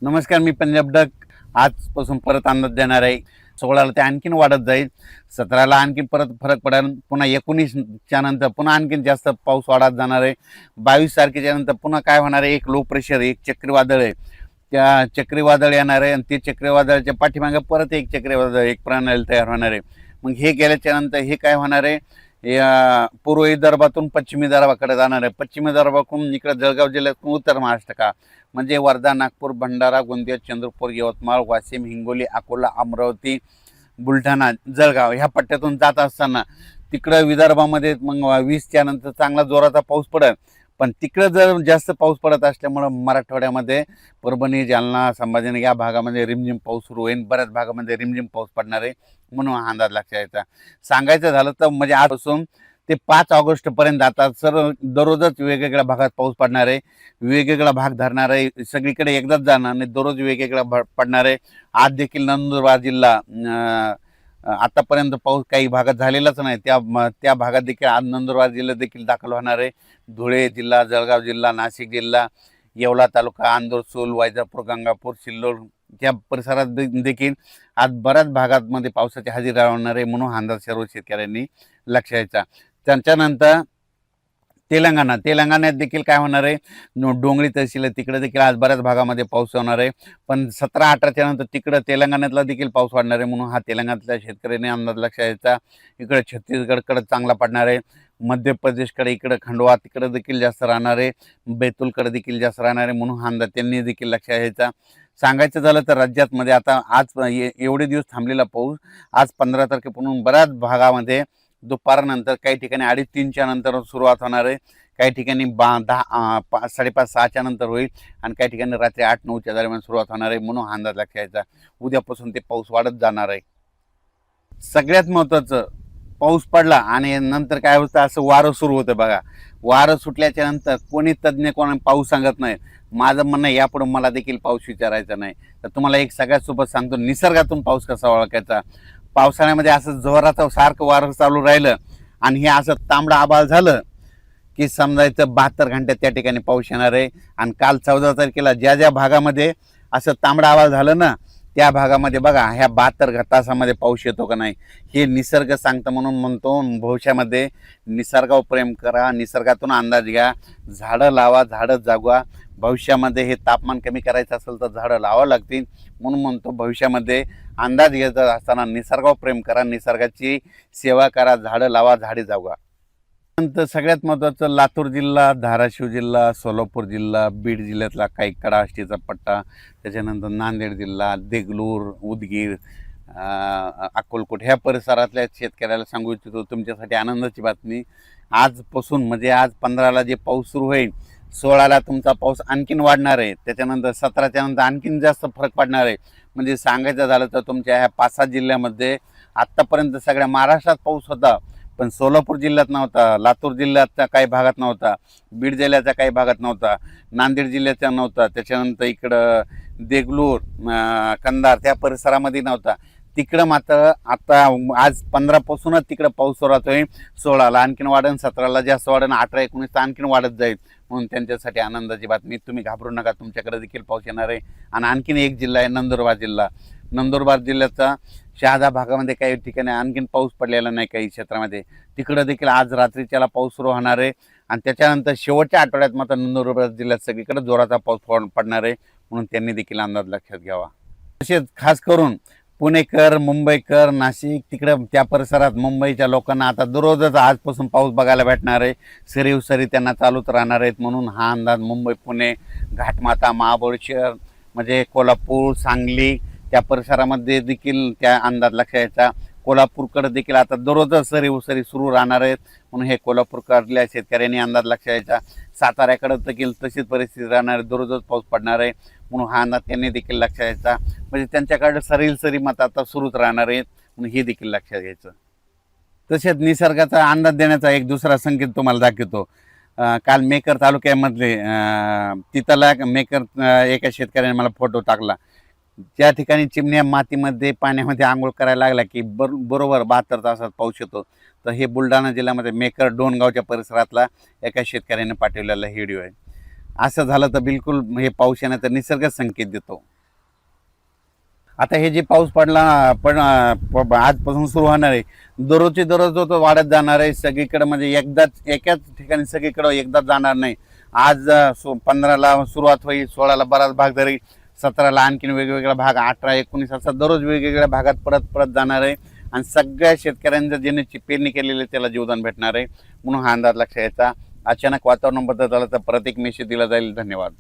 नमस्कार, मी पंजाब डक. आजपासून परत अंदाज देणार आहे. 16ला ते आणखीन वाढत जाईल, 17ला आणखीन परत फरक पडेल, पुन्हा 19च्या नंतर पुन्हा आणखीन जास्त पाऊस वाढत जाणार आहे. 22 तारखेच्या नंतर पुन्हा काय होणार आहे, एक लो प्रेशर, एक चक्रीवादळ आहे, त्या चक्रीवादळ येणार आहे आणि ते चक्रीवादळाच्या पाठीमागे परत एक चक्रीवादळ, एक प्रणाली तयार होणार आहे. मग हे गेल्याच्या नंतर हे काय होणार आहे, पूर्व विदर्भातून पश्चिमी विदर्भाकडे जाणार आहे. पश्चिमी विदर्भाकडून इकडे जळगाव जिल्ह्यातून उत्तर महाराष्ट्र का म्हणजे वर्धा, नागपूर, भंडारा, गोंदिया, चंद्रपूर, यवतमाळ, वाशिम, हिंगोली, अकोला, अमरावती, बुलढाणा, जळगाव ह्या पट्ट्यातून जात असताना तिकडं विदर्भामध्ये मग 20च्या नंतर चांगला जोराचा पाऊस पडेल. पण तिकडं जर जास्त पाऊस पडत असल्यामुळं मराठवाड्यामध्ये परभणी, जालना, संभाजीनगर या भागामध्ये रिमझिम पाऊस सुरू होईल. बऱ्याच भागामध्ये रिमझिम पाऊस पडणार आहे, म्हणून हा अंदाज लक्षात यायचा. सांगायचं झालं तर म्हणजे आजपासून ते 5 ऑगस्टपर्यंत आता सर्व दररोजच वेगवेगळ्या भागात पाऊस पडणार आहे, वेगवेगळा भाग धरणार आहे, सगळीकडे एकदाच जाणार नाही, दररोज वेगवेगळा पडणार आहे. आज देखील नंदुरबार जिल्हा आतापर्यंत पाऊस काही भागात झालेलाच नाही, त्या भागात देखील आज नंदुरबार जिल्हा देखील दाखल होणार आहे. धुळे जिल्हा, जळगाव जिल्हा, नाशिक जिल्हा, येवला तालुका, अंदूर, सूल, वैजापूर, गंगापूर, सिल्लोड या परिसरात देखील आज बऱ्याच भागांमध्ये पावसाची हजेरी लावणार आहे, म्हणून हा अंदाज सर्व शेतकऱ्यांनी लक्षात घ्यायचा. त्याच्यानंतर तेलंगणात देखील काय होणार आहे, डोंगरी तहसील आहे, तिकडे देखील आज बऱ्याच भागामध्ये पाऊस होणार आहे. पण 17-18च्या नंतर तिकडं तेलंगणातला देखील पाऊस वाढणार आहे, म्हणून हा तेलंगणातल्या शेतकऱ्यांनी अंदाज लक्षात घ्यायचा. इकडे छत्तीसगडकडे चांगला पडणार आहे, मध्य प्रदेशकडे इकडे खंडवा तिकडे देखील जास्त राहणार आहे, बैतूलकडे देखील जास्त राहणार आहे, म्हणून हा अंदाज त्यांनी देखील लक्षात घ्यायचा. सांगायचं झालं तर राज्यामध्ये आता आज एवढे दिवस थांबलेला पाऊस आज 15 तारखेपासून बऱ्याच भागामध्ये दुपारनंतर काही ठिकाणी 2:30-3च्या नंतर सुरुवात होणार आहे, काही ठिकाणी 5:30-6च्या नंतर होईल आणि काही ठिकाणी रात्री 8-9च्या दरम्यान सुरुवात होणार आहे, म्हणून हा अंदाज लक्षात घ्यायचा. उद्यापासून ते पाऊस वाढत जाणार आहे. सगळ्यात महत्त्वाचं, पाऊस पडला आणि नंतर काय होतं, असं वारं सुरू होतं बघा. वारं सुटल्याच्या नंतर कोणी तज्ज्ञ कोणी पाऊस सांगत नाही. माझं म्हणणं यापुढे मला देखील पाऊस विचारायचा नाही. तर तुम्हाला एक सगळ्यात सोबत सांगतो, निसर्गातून पाऊस कसा ओळखायचा. पावसाळ्यामध्ये असं जोराचं सारखं वारं चालू राहिलं आणि हे असं तांबडं आभाळ झालं की समजायचं 72 घंट्यात त्या ठिकाणी पाऊस येणार आहे. आणि काल 14 तारखेला ज्या ज्या भागामध्ये असं तांबडं आभाळ झालं ना, त्या भागामध्ये बघा ह्या 72 तासामध्ये पाऊस येतो का नाही हे निसर्ग सांगतं. म्हणून म्हणतो, भविष्यामध्ये निसर्गावर प्रेम करा, निसर्गातून अंदाज घ्या, झाडं लावा, झाडं जगवा. भविष्यामध्ये हे तापमान कमी करायचं असेल तर झाडं लावावं लागतील. म्हणून म्हणतो, भविष्यामध्ये अंदाज घ्यायचा असताना निसर्गावर प्रेम करा, निसर्गाची सेवा करा, झाडं लावा, झाडे जगवा. नंतर सगळ्यात महत्त्वाचं, लातूर जिल्हा, धाराशिव जिल्हा, सोलापूर जिल्हा, बीड जिल्ह्यातला काही कडाष्टीचा पट्टा, त्याच्यानंतर नांदेड जिल्हा, देगलूर, उदगीर, अक्कलकोट ह्या परिसरातल्या शेतकऱ्याला सांगू इच्छितो, तुमच्यासाठी आनंदाची बातमी. आजपासून म्हणजे आज 15ला जे पाऊस सुरू होईल, 16ला तुमचा पाऊस आणखीन वाढणार आहे, त्याच्यानंतर 17च्या नंतर आणखीन जास्त फरक पडणार आहे. म्हणजे सांगायचं झालं तर तुमच्या ह्या 5-7 जिल्ह्यामध्ये आत्तापर्यंत सगळ्या महाराष्ट्रात पाऊस होता, पण सोलापूर जिल्ह्यात नव्हता, लातूर जिल्ह्याच्या काही भागात नव्हता, बीड जिल्ह्याच्या काही भागात नव्हता, नांदेड जिल्ह्याचा नव्हता, त्याच्यानंतर इकडं देगलूर, कंधार त्या परिसरामध्ये नव्हता. तिकडं मात्र आता आज 15पासूनच तिकडं पाऊस सुरुवात होईल. 16ला आणखीन वाढेल, 17ला जास्त वाढेल, 18-19 आणखीन वाढत जाईल. म्हणून त्यांच्यासाठी आनंदाची बातमी. तुम्ही घाबरू नका, तुमच्याकडे देखील पाऊस येणार आहे. आणि आणखीन एक जिल्हा आहे नंदुरबार जिल्हा. नंदुरबार जिल्ह्याचा शहादा भागामध्ये काही ठिकाणी आणखीन पाऊस पडलेला नाही, काही क्षेत्रामध्ये तिकडं देखील आज रात्रीच्याला पाऊस सुरू होणार आहे. आणि त्याच्यानंतर शेवटच्या आठवड्यात मात्र नंदुरबार जिल्ह्यात सगळीकडे जोराचा पाऊस पडणार आहे, म्हणून त्यांनी देखील अंदाज लक्षात घ्यावा. तसेच खास करून पुणेकर, मुंबईकर, नाशिक तिकडं त्या परिसरात मुंबईच्या लोकांना आता दररोजच आजपासून पाऊस बघायला भेटणार आहे. सरी उसरी त्यांना चालूच राहणार आहेत, म्हणून हा अंदाज मुंबई, पुणे, घाटमाता, महाबळेश्वर म्हणजे कोल्हापूर, सांगली त्या परिसरामध्ये देखील त्या अंदाज लक्षात यायचा. कोल्हापूरकडे देखील आता दररोजच सरी उसरी सुरू राहणार आहेत, म्हणून हे कोल्हापूरकडल्या शेतकऱ्यांनी अंदाज लक्षात यायचा. साताऱ्याकडे देखील तशीच परिस्थिती राहणार आहे, दररोजच पाऊस पडणार आहे, म्हणून हा अंदाज त्यांनी देखील लक्षात यायचा. म्हणजे त्यांच्याकडे सरी मत आता सुरूच राहणार आहेत, म्हणून हे देखील लक्षात घ्यायचं. तसेच निसर्गाचा अंदाज देण्याचा एक दुसरा संकेत तुम्हाला दाखवतो. काल मेकर तालुक्यामधले तिथला मेकर एका शेतकऱ्याने मला फोटो टाकला. ज्या ठिकाणी चिमण्या मातीमध्ये पाण्यामध्ये आंघोळ करायला लागला की बरोबर 72 तासात पाऊस येतो. तर हे बुलढाणा जिल्ह्यामध्ये मेकर डोणगावच्या परिसरातला एका शेतकऱ्याने पाठवलेला व्हिडिओ आहे. असं झालं तर बिलकुल हे पाऊस येण्याचा निसर्ग संकेत देतो. आता हे जे पाऊस पडला आजपासून सुरू होणार आहे, दररोजची दररोज तो वाढत जाणार आहे सगळीकडे, म्हणजे एकदाच एकाच ठिकाणी सगळीकडे एकदाच जाणार नाही. आज 15ला सुरुवात होईल, 16ला बराच भाग धरी, 17ला आणखीन वेगवेगळा भाग, 18, 19 असा दररोज वेगवेगळ्या भागात परत परत जाणार आहे आणि सगळ्या शेतकऱ्यांचं ज्यांनी पेरणी केलेली आहे त्याला जीवदान भेटणार आहे. म्हणून हा अंदाज लक्षात घ्यायचा. अचानक वातावरण बदल झाला तर परत एक मेसेज दिला जाईल. धन्यवाद.